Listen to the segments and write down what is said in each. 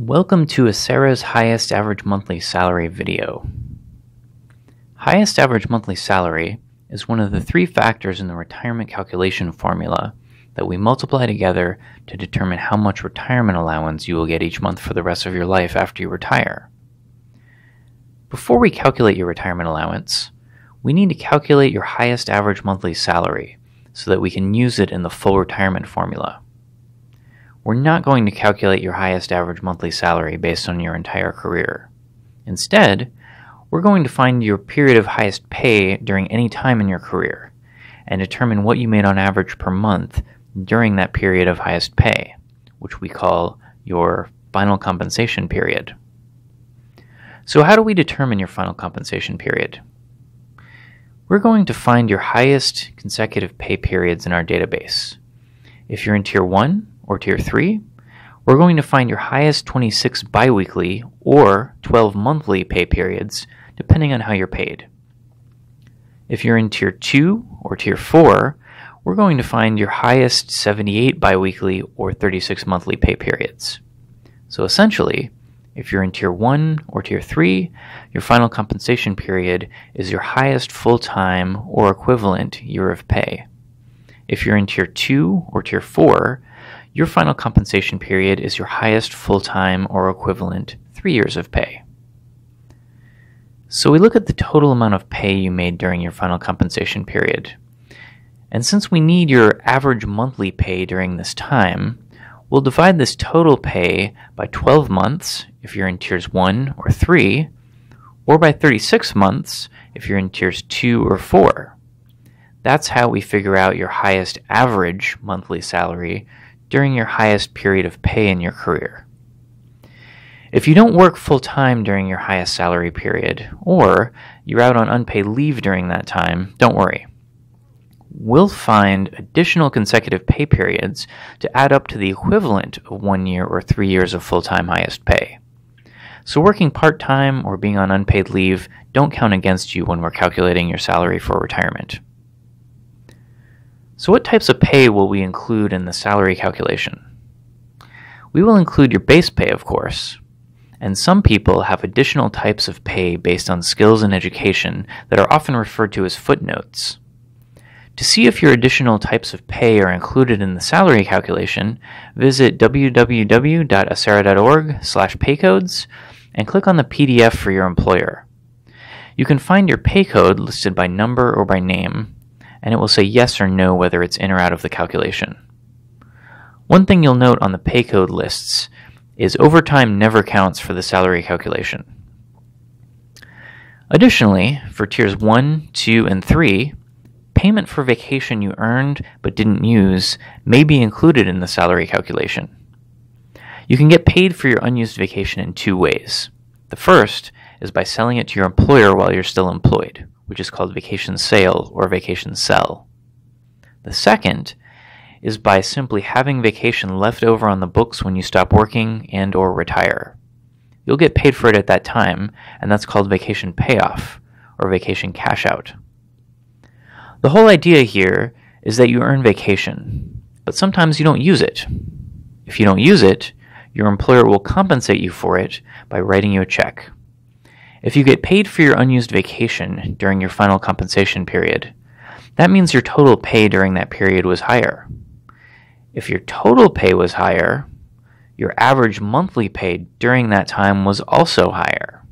Welcome to Acera's Highest Average Monthly Salary video. Highest Average Monthly Salary is one of the three factors in the retirement calculation formula that we multiply together to determine how much retirement allowance you will get each month for the rest of your life after you retire. Before we calculate your retirement allowance, we need to calculate your highest average monthly salary so that we can use it in the full retirement formula. We're not going to calculate your highest average monthly salary based on your entire career. Instead, we're going to find your period of highest pay during any time in your career and determine what you made on average per month during that period of highest pay, which we call your final compensation period. So how do we determine your final compensation period? We're going to find your highest consecutive pay periods in our database. If you're in Tier 1, or Tier 3, we're going to find your highest 26 biweekly or 12 monthly pay periods, depending on how you're paid. If you're in Tier 2 or Tier 4, we're going to find your highest 78 biweekly or 36 monthly pay periods. So essentially, if you're in Tier 1 or Tier 3, your final compensation period is your highest full-time or equivalent year of pay. If you're in Tier 2 or Tier 4, your final compensation period is your highest full-time or equivalent 3 years of pay. So we look at the total amount of pay you made during your final compensation period. And since we need your average monthly pay during this time, we'll divide this total pay by 12 months if you're in Tiers 1 or 3, or by 36 months if you're in Tiers 2 or 4. That's how we figure out your highest average monthly salary during your highest period of pay in your career. If you don't work full-time during your highest salary period, or you're out on unpaid leave during that time, don't worry. We'll find additional consecutive pay periods to add up to the equivalent of 1 year or 3 years of full-time highest pay. So working part-time or being on unpaid leave don't count against you when we're calculating your salary for retirement. So what types of pay will we include in the salary calculation? We will include your base pay, of course, and some people have additional types of pay based on skills and education that are often referred to as footnotes. To see if your additional types of pay are included in the salary calculation, visit www.acera.org/paycodes and click on the PDF for your employer. You can find your pay code listed by number or by name, and it will say yes or no whether it's in or out of the calculation. One thing you'll note on the pay code lists is overtime never counts for the salary calculation. Additionally, for Tiers 1, 2, and 3, payment for vacation you earned but didn't use may be included in the salary calculation. You can get paid for your unused vacation in two ways. The first is by selling it to your employer while you're still employed, which is called vacation sale or vacation sell. The second is by simply having vacation left over on the books when you stop working and or retire. You'll get paid for it at that time, and that's called vacation payoff or vacation cash out. The whole idea here is that you earn vacation, but sometimes you don't use it. If you don't use it, your employer will compensate you for it by writing you a check. If you get paid for your unused vacation during your final compensation period, that means your total pay during that period was higher. If your total pay was higher, your average monthly pay during that time was also higher.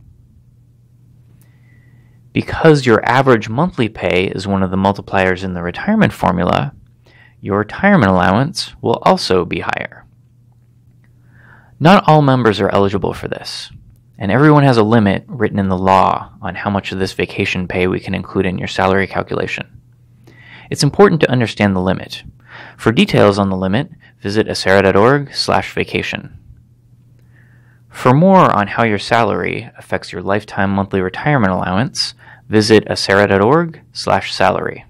Because your average monthly pay is one of the multipliers in the retirement formula, your retirement allowance will also be higher. Not all members are eligible for this, and everyone has a limit written in the law on how much of this vacation pay we can include in your salary calculation. It's important to understand the limit. For details on the limit, visit acera.org/vacation. For more on how your salary affects your lifetime monthly retirement allowance, visit acera.org/salary.